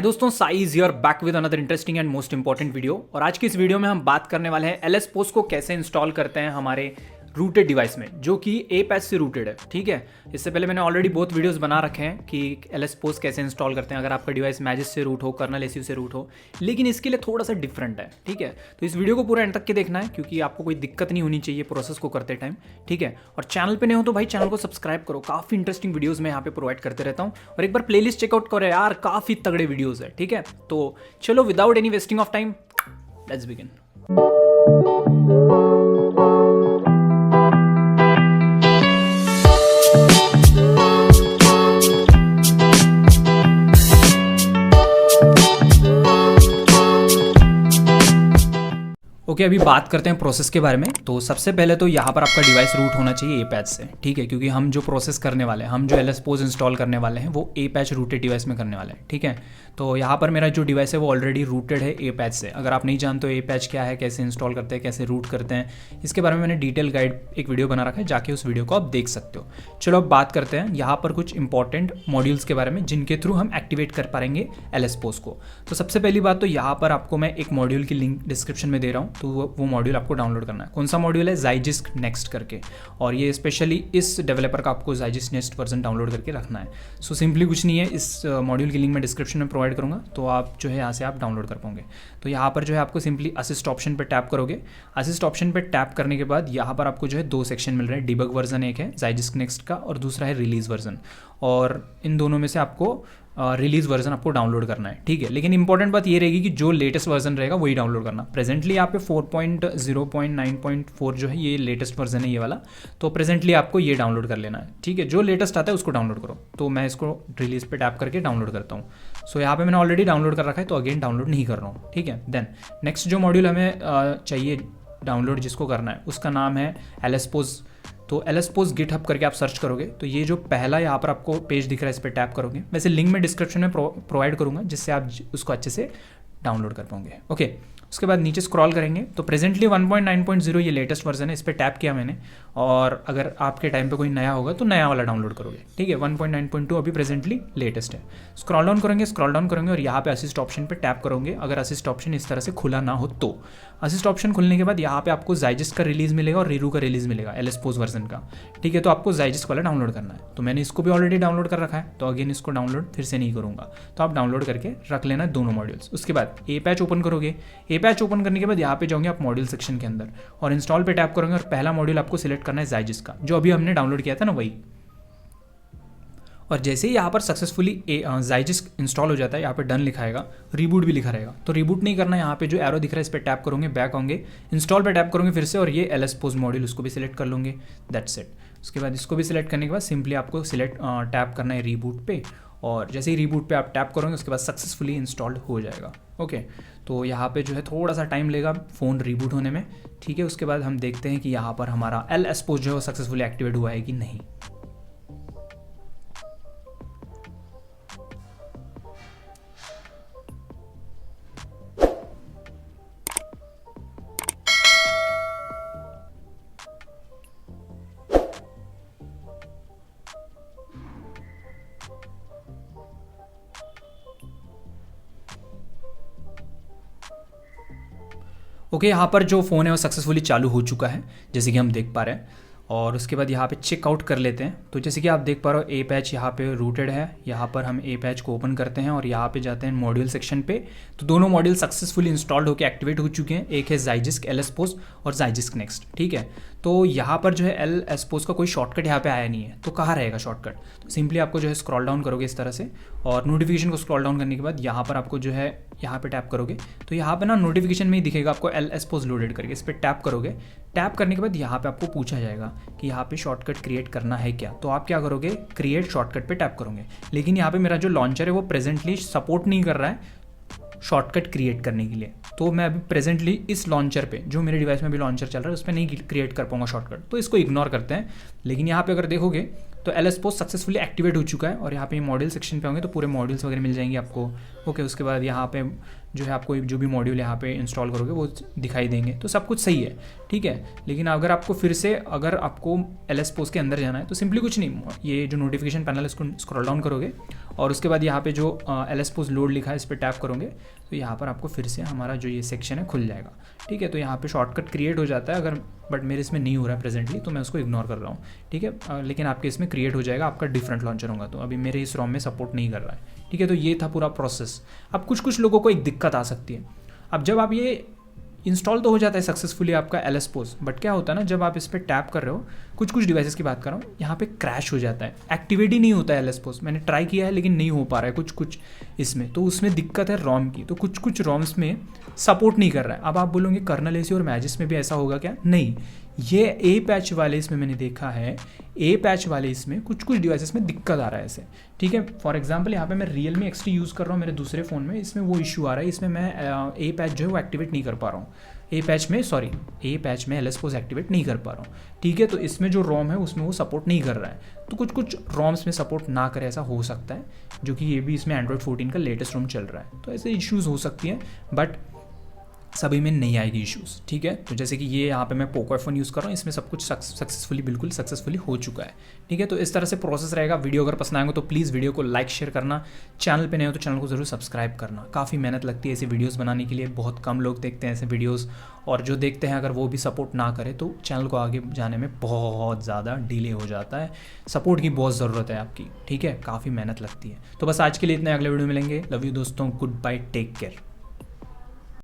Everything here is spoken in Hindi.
दोस्तों, size you're back with another interesting and most important video. और आज की इस वीडियो में हम बात करने वाले हैं एलएस पोस्ट को कैसे इंस्टॉल करते हैं हमारे रूटेड डिवाइस में, जो कि ए पैच से रूटेड है। ठीक है, इससे पहले मैंने ऑलरेडी बहुत वीडियोस बना रखे हैं कि एलएस पोस्ट कैसे इंस्टॉल करते हैं अगर आपका डिवाइस मैजिस से रूट हो, कर्नल एसयू से रूट हो, लेकिन इसके लिए थोड़ा सा डिफरेंट है। ठीक है, तो इस वीडियो को पूरा एंड तक के देखना है क्योंकि आपको कोई दिक्कत नहीं होनी चाहिए प्रोसेस को करते टाइम। ठीक है, और चैनल पे नहीं हो तो भाई चैनल को सब्सक्राइब करो, काफ़ी इंटरेस्टिंग वीडियोज़ मैं यहाँ पे प्रोवाइड करते रहता हूँ। और एक बार प्लेलिस्ट चेकआउट करो यार, काफ़ी तगड़े वीडियोज़ है। ठीक है, तो चलो without any wasting of time let's begin. Okay, अभी बात करते हैं प्रोसेस के बारे में। तो सबसे पहले तो यहाँ पर आपका डिवाइस रूट होना चाहिए ए पैच से। ठीक है, क्योंकि हम जो प्रोसेस करने वाले हैं, हम जो एलएस पोस्ट इंस्टॉल करने वाले हैं वो ए पैच रूटेड डिवाइस में करने वाले हैं। ठीक है, तो यहाँ पर मेरा जो डिवाइस है वो ऑलरेडी रूटेड है ए पैच से। अगर आप नहीं जानते हो ए पैच क्या है, कैसे इंस्टॉल करते हैं, कैसे रूट करते हैं, इसके बारे में मैंने डिटेल गाइड एक वीडियो बना रखा है, जाके उस वीडियो को आप देख सकते हो। चलो अब बात करते हैं यहाँ पर कुछ इंपॉर्टेंट मॉड्यूल्स के बारे में जिनके थ्रू हम एक्टिवेट कर पाएंगे एलएस पोस्ट को। तो सबसे पहली बात तो यहाँ पर आपको मैं एक मॉड्यूल की लिंक डिस्क्रिप्शन में दे रहा हूँ, तो वो मॉड्यूल आपको डाउनलोड करना है। कौन सा मॉड्यूल है? zygisk नेक्स्ट करके, और ये स्पेशली इस डेवलपर का आपको zygisk नेक्स्ट वर्जन डाउनलोड करके रखना है। सो सिंपली कुछ नहीं है, इस मॉड्यूल की लिंक मैं डिस्क्रिप्शन में प्रोवाइड करूँगा, तो आप जो है यहाँ से आप डाउनलोड कर पाओगे। तो यहाँ पर जो है आपको सिंपली असिस्ट ऑप्शन पर टैप करोगे। असिस्ट ऑप्शन पर टैप करने के बाद यहाँ पर आपको जो है दो सेक्शन मिल रहे हैं। डिबग वर्जन एक है zygisk नेक्स्ट का और दूसरा है रिलीज वर्जन, और इन दोनों में से आपको रिलीज वर्जन आपको डाउनलोड करना है। ठीक है, लेकिन इंपॉर्टेंट बात ये रहेगी कि जो लेटेस्ट वर्जन रहेगा वही डाउनलोड करना। प्रेजेंटली यहाँ पे 4.0.9.4 जो है ये लेटेस्ट वर्जन है ये वाला, तो प्रेजेंटली आपको ये डाउनलोड कर लेना है। ठीक है, जो लेटेस्ट आता है उसको डाउनलोड करो। तो मैं इसको रिलीज पे टैप करके डाउनलोड करता हूँ। सो यहाँ पे मैंने ऑलरेडी डाउनलोड कर रखा है, तो अगेन डाउनलोड नहीं कर रहा हूँ। ठीक है, देन नेक्स्ट जो मॉड्यूल हमें चाहिए डाउनलोड जिसको करना है उसका नाम है एलएस पोस्ट। तो एलएस पोस्ट गिटहब करके आप सर्च करोगे तो ये जो पहला यहाँ पर आपको पेज दिख रहा है इस पर टैप करोगे। वैसे लिंक मैं डिस्क्रिप्शन में प्रोवाइड करूँगा जिससे आप उसको अच्छे से डाउनलोड कर पाओगे। ओके, उसके बाद नीचे स्क्रॉल करेंगे तो प्रेजेंटली 1.9.0 ये लेटेस्ट वर्जन है, इस पर टैप किया मैंने। और अगर आपके टाइम पे कोई नया होगा तो नया वाला डाउनलोड करोगे। ठीक है, 1.9.2 अभी प्रेजेंटली लेटेस्ट है। स्क्रॉल डाउन करेंगे और यहाँ पे असिस्ट ऑप्शन पे टैप करोगे। अगर असिस्ट ऑप्शन इस तरह से खुला ना हो तो असिस्ट ऑप्शन खुलने के बाद यहाँ पे आपको zygisk का रिलीज मिलेगा और रीरू का रिलीज मिलेगा एलएस पोस्ट वर्जन का। ठीक है, तो आपको zygisk वाला डाउनलोड करना है। तो मैंने इसको भी ऑलरेडी डाउनलोड कर रखा है, तो अगेन इसको डाउनलोड फिर से नहीं करूँगा। तो आप डाउनलोड करके रख लेना दोनों मॉड्यूल्स। उसके बाद ए पैच ओपन करोगे। ए पैच ओपन करने के बाद यहाँ पे जाओगे आप मॉड्यूल सेक्शन के अंदर और इंस्टॉल पे टैप करोगे और पहला मॉड्यूल आपको सिलेक्ट करना है zygisk का, जो अभी हमने डाउनलोड किया था ना वही। और जैसे ही यहाँ पर सक्सेसफुली zygisk इंस्टॉल हो जाता है, यहाँ पे डन लिखा आएगा, रिबूट भी लिखा रहेगा। तो रिबूट नहीं करना, यहाँ पे जो एरो दिख रहा है इस पर टैप करोगे, बैक होंगे, इंस्टॉल पे टैप करोगे फिर से, और ये एलएस पोस्ट मॉड्यूल उसको भी सिलेक्ट कर लोगे। That's it. उसके बाद इसको भी सिलेक्ट करने के बाद सिंपली आपको टैप करना है रिबूट पे, और जैसे ही रिबूट पे आप टैप करोगे उसके बाद सक्सेसफुली इंस्टॉल्ड हो जाएगा। ओके, तो यहाँ पे जो है थोड़ा सा टाइम लेगा फ़ोन रिबूट होने में। ठीक है, उसके बाद हम देखते हैं कि यहाँ पर हमारा एलएस पोस्ट जो है सक्सेसफुली एक्टिवेट हुआ है कि नहीं। ओके, यहाँ पर जो फ़ोन है वो सक्सेसफुली चालू हो चुका है जैसे कि हम देख पा रहे हैं। और उसके बाद यहाँ पे चेकआउट कर लेते हैं। तो जैसे कि आप देख पा रहे हो ए पैच यहाँ पे रूटेड है। यहाँ पर हम ए पैच को ओपन करते हैं और यहाँ पे जाते हैं मॉड्यूल सेक्शन पे। तो दोनों मॉड्यूल सक्सेसफुली इंस्टॉल्ड होकर एक्टिवेट हो चुके हैं। एक है zygisk एलएस पोस्ट और zygisk नेक्स्ट। ठीक है, तो यहाँ पर जो है एलएस पोस्ट का कोई शॉर्टकट यहाँ पे आया नहीं है, तो कहाँ रहेगा शॉर्टकट? तो सिंपली आपको जो है स्क्रॉल डाउन करोगे इस तरह से, और नोटिफिकेशन को स्क्रॉल डाउन करने के बाद यहाँ पर आपको जो है यहाँ पे टैप करोगे तो यहाँ पे ना नोटिफिकेशन में ही दिखेगा आपको एलएस पोस्ट लोडेड करके। इस पर टैप करोगे। टैप करने के बाद यहाँ पे आपको पूछा जाएगा कि यहाँ पे शॉर्टकट क्रिएट करना है क्या, तो आप क्या करोगे, क्रिएट शॉर्टकट पे टैप करोगे। लेकिन यहाँ पे मेरा जो लॉन्चर है वो प्रेजेंटली सपोर्ट नहीं कर रहा है शॉर्टकट क्रिएट करने के लिए, तो मैं अभी प्रेजेंटली इस लॉन्चर पे, जो मेरे डिवाइस में भी लॉन्चर चल रहा है, उस पर नहीं क्रिएट कर पाऊंगा शॉर्टकट, तो इसको इग्नोर करते हैं। लेकिन यहाँ पे अगर देखोगे तो एलएस पोस्ट सक्सेसफुली एक्टिवेट हो चुका है, और यहाँ पे मॉड्यूल सेक्शन पे होंगे तो पूरे मॉड्यूल्स वगैरह मिल जाएंगे आपको। ओके, उसके बाद यहाँ पे जो है आपको जो भी मॉड्यूल यहाँ पे इंस्टॉल करोगे वो दिखाई देंगे, तो सब कुछ सही है, ठीक है। लेकिन अगर आपको फिर से अगर आपको LS पोस्ट के अंदर जाना है तो सिंपली कुछ नहीं, ये जो नोटिफिकेशन पैनल है इसको स्क्रॉल डाउन करोगे और उसके बाद यहाँ पे जो LS पोस्ट लोड लिखा है इस पर टैप करोगे तो यहाँ पर आपको फिर से हमारा जो ये सेक्शन है खुल जाएगा, ठीक है। तो यहाँ पे शॉर्टकट क्रिएट हो जाता है अगर, बट मेरे इसमें नहीं हो रहा है प्रेजेंटली तो मैं उसको इग्नोर कर रहा हूँ, ठीक है। लेकिन आपके इसमें क्रिएट हो जाएगा, आपका डिफरेंट लॉन्चर होगा, तो अभी मेरे इस रोम में सपोर्ट नहीं कर रहा है, ठीक है। तो ये था पूरा प्रोसेस। अब कुछ लोगों को एक दिक्कत आ सकती है, अब जब आप ये इंस्टॉल तो हो जाता है सक्सेसफुली आपका LS पोस्ट, बट क्या होता है ना, जब आप इस पर टैप कर रहे हो, कुछ डिवाइसेस की बात कर रहा हूँ, यहाँ पे क्रैश हो जाता है, एक्टिवेट ही नहीं होता है LS पोस्ट। मैंने ट्राई किया है लेकिन नहीं हो पा रहा है कुछ इसमें, तो उसमें दिक्कत है रोम की, तो कुछ रोम्स में सपोर्ट नहीं कर रहा है। अब आप बोलोगे कर्नल एसी और मैजिस में भी ऐसा होगा क्या? नहीं, ये ए पैच वाले इसमें मैंने देखा है, ए पैच वाले इसमें कुछ डिवाइसेस में दिक्कत आ रहा है ऐसे, ठीक है। फॉर एग्जांपल यहाँ पे मैं Realme XT यूज़ कर रहा हूँ मेरे दूसरे फ़ोन में, इसमें वो इशू आ रहा है, इसमें मैं ए पैच जो है वो एक्टिवेट नहीं कर पा रहा हूँ, ए पैच में LS पोस्ट एक्टिवेट नहीं कर पा रहा हूँ, ठीक है। तो इसमें जो रोम है उसमें वो सपोर्ट नहीं कर रहा है, तो कुछ रोम्स में सपोर्ट ना करे ऐसा हो सकता है, जो कि ये भी इसमें Android 14 का लेटेस्ट रोम चल रहा है, तो ऐसे इश्यूज़ हो सकती हैं, बट सभी में नहीं आएगी इश्यूज़, ठीक है। तो जैसे कि ये यहाँ पे मैं पोको F1 यूज़ कर रहा हूँ, इसमें सब कुछ बिल्कुल सक्सेसफुली हो चुका है, ठीक है। तो इस तरह से प्रोसेस रहेगा। वीडियो अगर पसंद आएगा तो प्लीज़ वीडियो को लाइक शेयर करना, चैनल पे नए हो तो चैनल को ज़रूर सब्सक्राइब करना। काफ़ी मेहनत लगती है ऐसे वीडियोज़ बनाने के लिए, बहुत कम लोग देखते हैं ऐसे वीडियोज़, और जो देखते हैं अगर वो भी सपोर्ट ना करे तो चैनल को आगे जाने में बहुत ज़्यादा डिले हो जाता है। सपोर्ट की बहुत ज़रूरत है आपकी, ठीक है, काफ़ी मेहनत लगती है। तो बस आज के लिए इतने, अगले वीडियो मिलेंगे। लव यू दोस्तों, गुड बाय, टेक केयर।